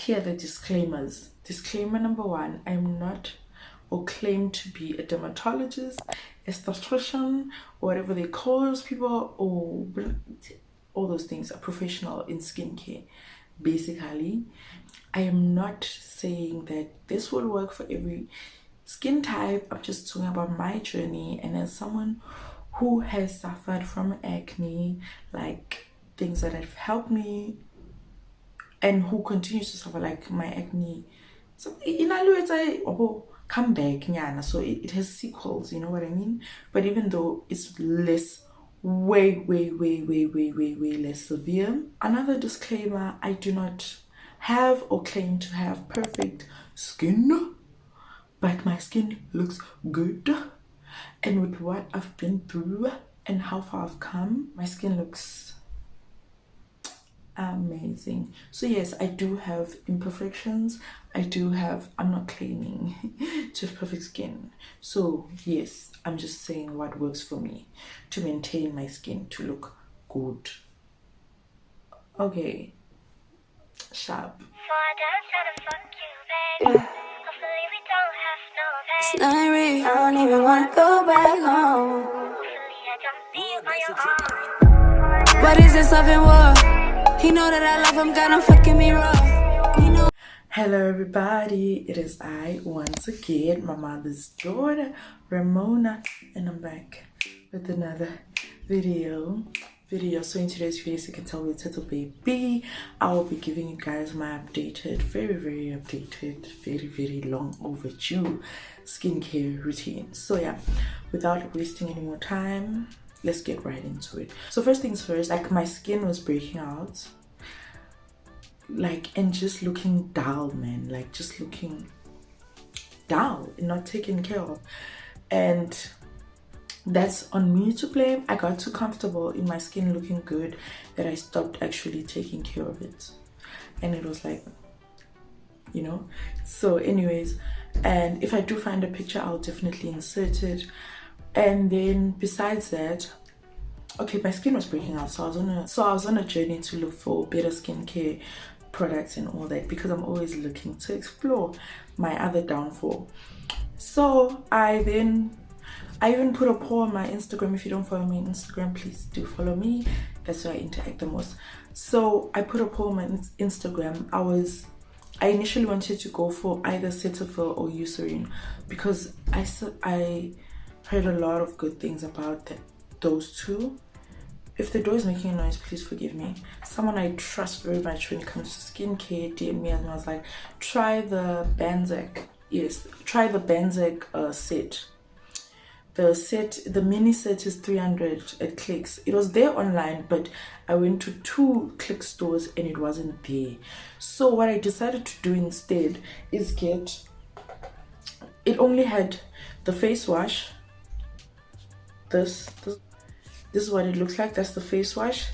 here are the disclaimers. Disclaimer number one, I'm not or claim to be a dermatologist, esthetician, whatever they call those people, or all those things, a professional in skincare. Basically, I am not saying that this will work for every skin type. I'm just talking about my journey, and as someone who has suffered from acne, like things that have helped me and who continues to suffer, like my acne, so in a way it's come back, nyana, so it has sequels, you know what I mean? But even though it's less, way less severe. Another disclaimer, I do not have or claim to have perfect skin, but my skin looks good, and with what I've been through and how far I've come, my skin looks amazing. So yes, I do have imperfections. I'm not claiming to have perfect skin. So yes, I'm just saying what works for me to maintain my skin to look good. Okay, sharp. It's not real, I don't even wanna go back home. What is this love and war? He know that I love him, got him fucking me raw. Hello everybody, it is I once again, my mother's daughter, Ramona, and I'm back with another video. So in today's video, as you can tell, with Little Baby, I will be giving you guys my updated, very updated, very long overdue skincare routine. So yeah, without wasting any more time, let's get right into it. So first things first, like my skin was breaking out, like, and just looking dull, man, like just looking dull and not taken care of, and that's on me to blame. I got too comfortable in my skin looking good that I stopped actually taking care of it, and it was like, you know. So anyways, and if I do find a picture, I'll definitely insert it. And then besides that, okay, my skin was breaking out, so I was on a journey to look for better skincare products and all that, because I'm always looking to explore my other downfall. So I even put a poll on my Instagram. If you don't follow me on Instagram, please do follow me. That's where I interact the most. So I put a poll on my Instagram. I initially wanted to go for either Cetaphil or Eucerin, because I heard a lot of good things about those two. If the door is making a noise, please forgive me. Someone I trust very much when it comes to skincare DM'd me and was like, try the Benzac. Yes, try the Benzac set. The mini set is 300 at Clicks. It was there online, but I went to 2 Click stores and it wasn't there. So what I decided to do instead is it only had the face wash. This is what it looks like. That's the face wash.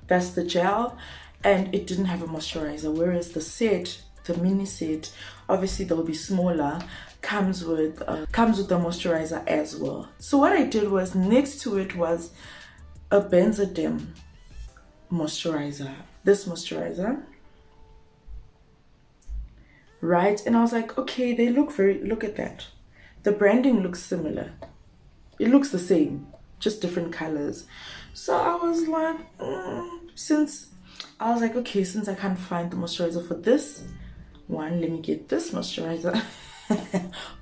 That's the gel, and it didn't have a moisturizer. Whereas the mini set, obviously they'll be smaller, comes with the moisturizer as well. So what I did was, next to it was a Benzac moisturizer. This moisturizer, right? And I was like, okay, they look at that. The branding looks similar. It looks the same, just different colors. So I was like, since I can't find the moisturizer for this one, let me get this moisturizer.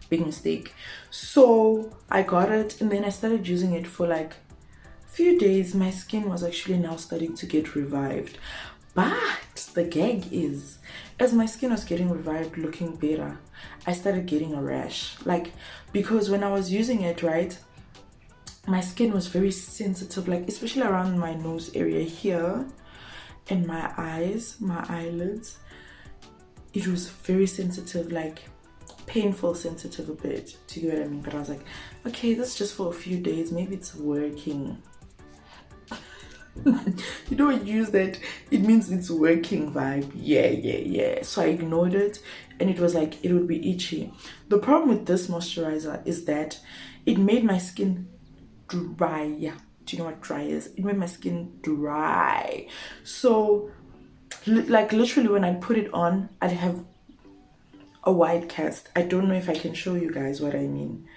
Big mistake. So I got it, and then I started using it for like a few days. My skin was actually now starting to get revived. But the gag is, as my skin was getting revived, looking better, I started getting a rash. Like, because when I was using it, right, my skin was very sensitive, like especially around my nose area here and my eyes, my eyelids. It was very sensitive, like painful sensitive a bit. Do you know what I mean? But I was like, okay, this is just for a few days, maybe it's working. You don't use that it means it's working vibe. Yeah. So I ignored it, and it was like, it would be itchy. The problem with this moisturizer is that it made my skin dry. Do you know what dry is? It made my skin dry. So like literally when I put it on, I'd have a white cast. I don't know if I can show you guys what I mean,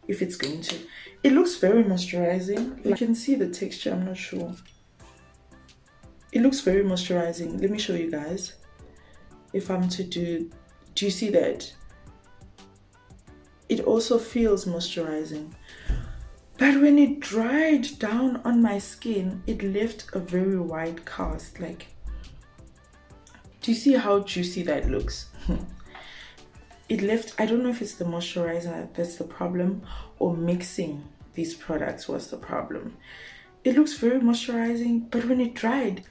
if it's going to. It looks very moisturizing. You can see the texture, I'm not sure. It looks very moisturizing. Let me show you guys. If I'm to do you see that? It also feels moisturizing. But when it dried down on my skin, it left a very white cast. Like, do you see how juicy that looks? It left, I don't know if it's the moisturizer that's the problem, or mixing these products was the problem. It looks very moisturizing, but when it dried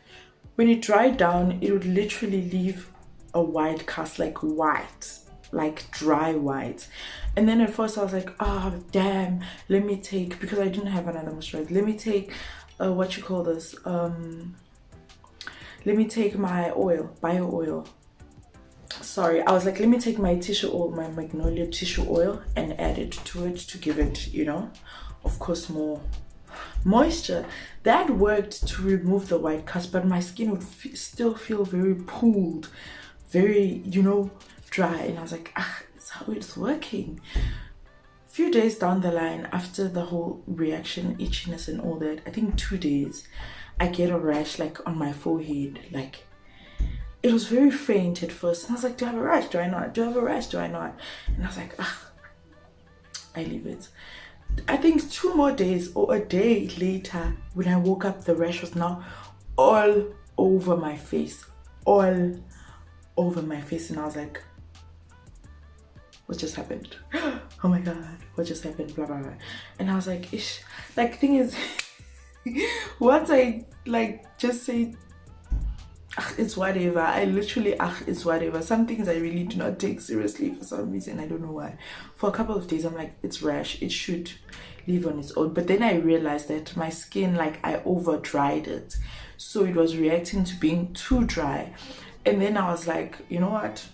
down, it would literally leave a white cast, like white, like dry white. And then at first I was like, oh damn, let me take, because I didn't have another moisturizer, let me take what you call this, let me take my oil, bio oil. Sorry, I was like, let me take my tissue oil, my magnolia tissue oil, and add it to it to give it, you know, of course, more moisture. That worked to remove the white cast, but my skin would still feel very pooled, very, you know, dry. And I was like, it's how it's working. A few days down the line, after the whole reaction, itchiness and all that, I think 2 days, I get a rash like on my forehead. Like, it was very faint at first. And I was like, do I have a rash? Do I not? Do I have a rash? Do I not? And I was like, I leave it. I think 2 more days or a day later, when I woke up, the rash was now all over my face. All over my face. And I was like, what just happened? Oh my god, what just happened? Blah blah blah. And I was like, ish. Like, thing is, once I like just say, it's whatever, I literally, it's whatever. Some things I really do not take seriously for some reason. I don't know why. For a couple of days, I'm like, it's rash, it should leave on its own. But then I realized that my skin, like, I over dried it, so it was reacting to being too dry. And then I was like, you know what,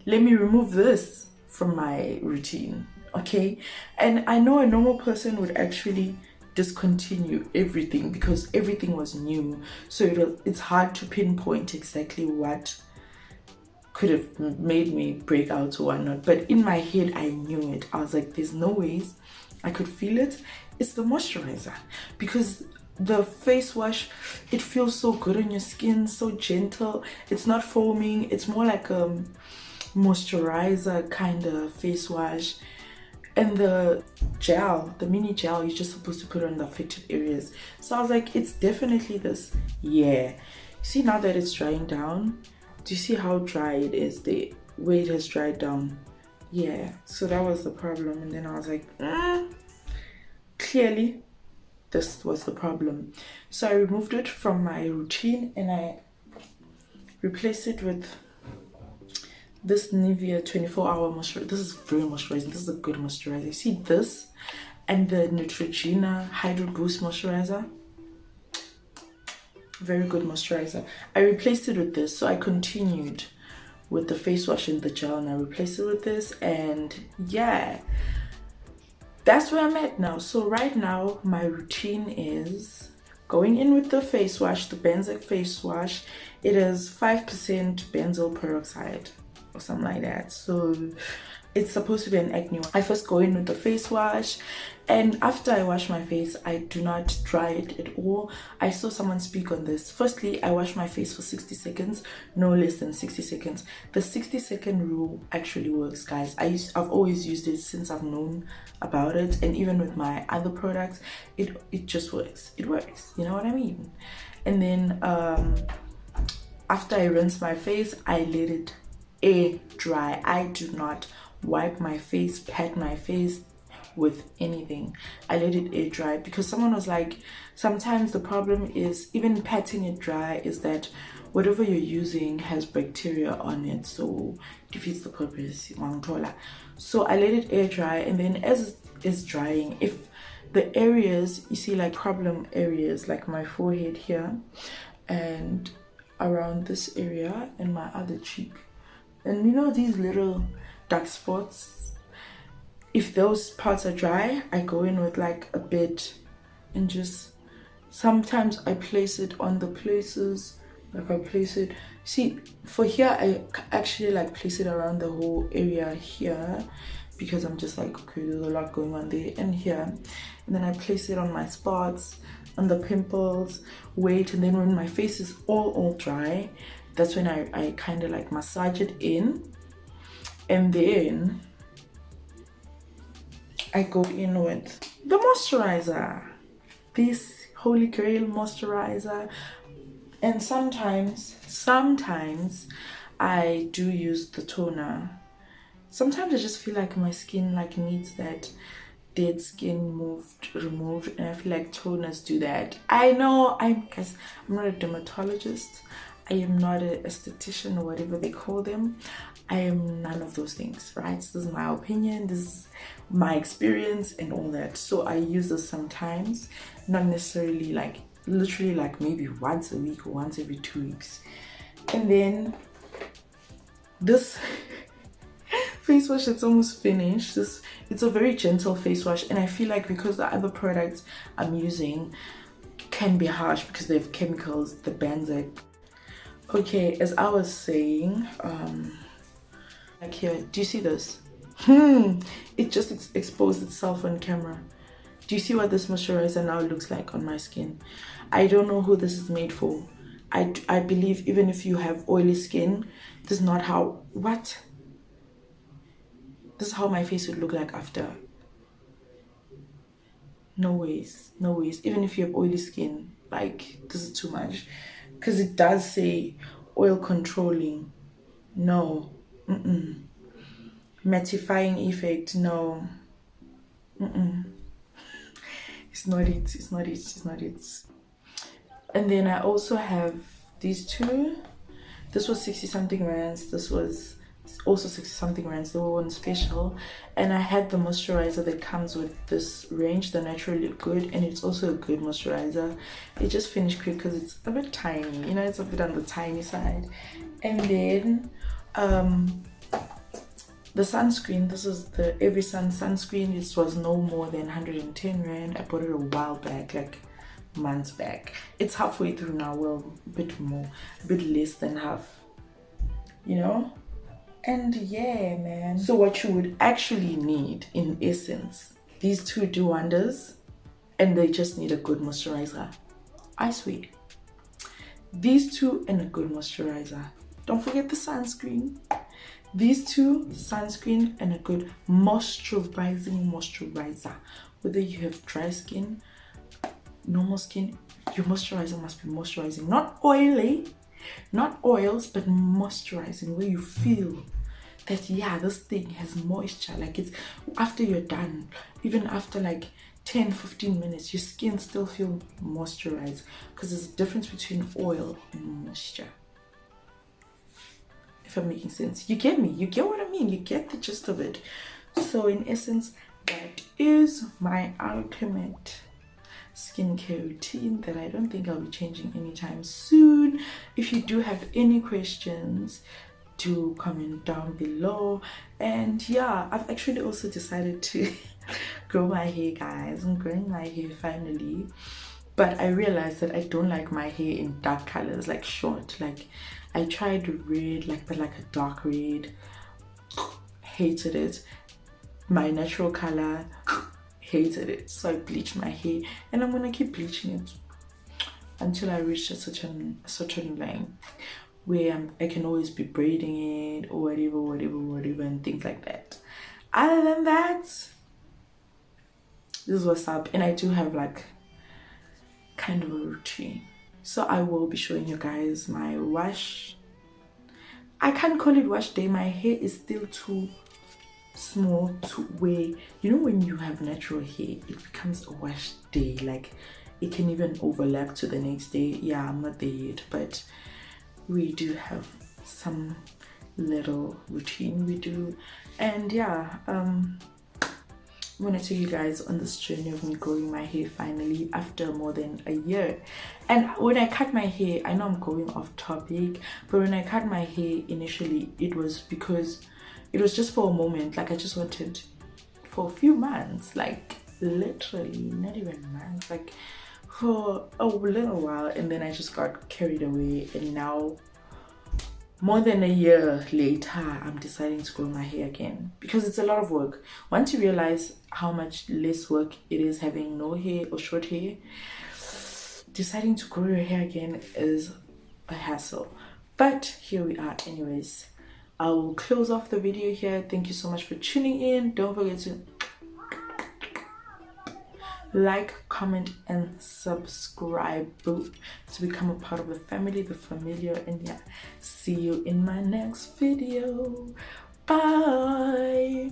let me remove this from my routine, okay? And I know a normal person would actually discontinue everything because everything was new, so it's hard to pinpoint exactly what could have made me break out or whatnot. But in my head, I knew it. I was like, there's no ways. I could feel it. It's the moisturizer, because the face wash, it feels so good on your skin, so gentle. It's not foaming. It's more like a moisturizer kind of face wash. And the gel, the mini gel, you're just supposed to put on the affected areas. So I was like, it's definitely this. Yeah. See, now that it's drying down, do you see how dry it is? The way it has dried down. Yeah. So that was the problem. And then I was like, clearly this was the problem. So I removed it from my routine and I replaced it with this Nivea 24-hour moisturizer. This is very moisturizing. This is a good moisturizer. You see this and the Neutrogena Hydro Boost moisturizer. Very good moisturizer. I replaced it with this. So I continued with the face wash and the gel and I replaced it with this. And yeah, that's where I'm at now. So right now my routine is going in with the face wash, the Benzac face wash. It is 5% benzoyl peroxide or something like that. So it's supposed to be an acne one. I first go in with the face wash, and after I wash my face, I do not dry it at all. I saw someone speak on this. Firstly, I wash my face for 60 seconds, no less than 60 seconds. The 60-second rule actually works, guys. I've always used it since I've known about it, and even with my other products, it just works. It works, you know what I mean? And then after I rinse my face, I let it air dry. I do not wipe my face, pat my face with anything. I let it air dry, because someone was like, sometimes the problem is even patting it dry is that whatever you're using has bacteria on it, so defeats the purpose. So I let it air dry, and then as it's drying, if the areas you see, like problem areas, like my forehead here and around this area and my other cheek, and you know these little dark spots, if those parts are dry, I go in with like a bit and just sometimes I place it on the places Like I place it, see for here I actually like place it around the whole area here, because I'm just like, okay, there's a lot going on there and here. And then I place it on my spots, on the pimples, wait, and then when my face is all dry, that's when I kind of like massage it in, and then I go in with the moisturizer, this holy grail moisturizer. And sometimes I do use the toner. Sometimes I just feel like my skin like needs that dead skin removed, and I feel like toners do that. I know I'm not a dermatologist, I am not an esthetician or whatever they call them. I am none of those things, right? This is my opinion, this is my experience and all that. So I use this sometimes, not necessarily like literally like maybe once a week or once every 2 weeks. And then this face wash, it's almost finished. It's a very gentle face wash, and I feel like because the other products I'm using can be harsh because they have chemicals, the Benzac. Okay, as I was saying, like here, do you see this? It just exposed itself on camera. Do you see what this moisturizer now looks like on my skin? I don't know who this is made for. I believe even if you have oily skin, this is not how, what? This is how my face would look like after. No ways, no ways. Even if you have oily skin, like this is too much. Because it does say oil controlling. No. Mattifying effect, no. It's not it, it's not it, it's not it. And then I also have these two. This was 60 something rands, this was also 60 something rands. They were on special, and I had the moisturizer that comes with this range, the Naturally Good, and it's also a good moisturizer. It just finished quick because it's a bit tiny, you know, it's a bit on the tiny side. And then the sunscreen, this is the Every Sun sunscreen. This was no more than 110 rand. I bought it a while back, like months back. It's halfway through now, well, a bit more, a bit less than half, you know. And yeah, man, so what you would actually need in essence, these two do wonders, and they just need a good moisturizer. I swear, these two and a good moisturizer. Don't forget the sunscreen. These two, sunscreen and a good moisturizer. Whether you have dry skin, normal skin, your moisturizer must be moisturizing, not oily, not oils, but moisturizing, where you feel that, yeah, this thing has moisture. Like, it's after you're done, even after like 10-15 minutes, your skin still feels moisturized, because there's a difference between oil and moisture. If I'm making sense, you get me, you get what I mean, you get the gist of it. So in essence, that is my ultimate skincare routine that I don't think I'll be changing anytime soon. If you do have any questions, do comment down below. And yeah, I've actually also decided to grow my hair, guys. I'm growing my hair finally, but I realized that I don't like my hair in dark colors, like short. Like, I tried red, but like a dark red, hated it. My natural color, hated it. So I bleached my hair, and I'm gonna keep bleaching it until I reach a certain length where I can always be braiding it or whatever, and things like that. Other than that, this is what's up. And I do have like kind of a routine. So I will be showing you guys my wash. I can't call it wash day. My hair is still too small to wear. You know, when you have natural hair, it becomes a wash day. Like, it can even overlap to the next day. Yeah, I'm not there yet, but we do have some little routine we do. And yeah, I'm gonna take you guys on this journey of me growing my hair finally after more than a year. And when I cut my hair, I know I'm going off topic, but when I cut my hair initially, it was because it was just for a moment. Like, I just wanted for a few months, like literally not even months, like for a little while, and then I just got carried away, and now more than a year later I'm deciding to grow my hair again because it's a lot of work. Once you realize how much less work it is having no hair or short hair, deciding to grow your hair again is a hassle. But here we are anyways. I will close off the video here. Thank you so much for tuning in. Don't forget to like, comment, and subscribe to become a part of the family, the familiar. And yeah, see you in my next video. Bye.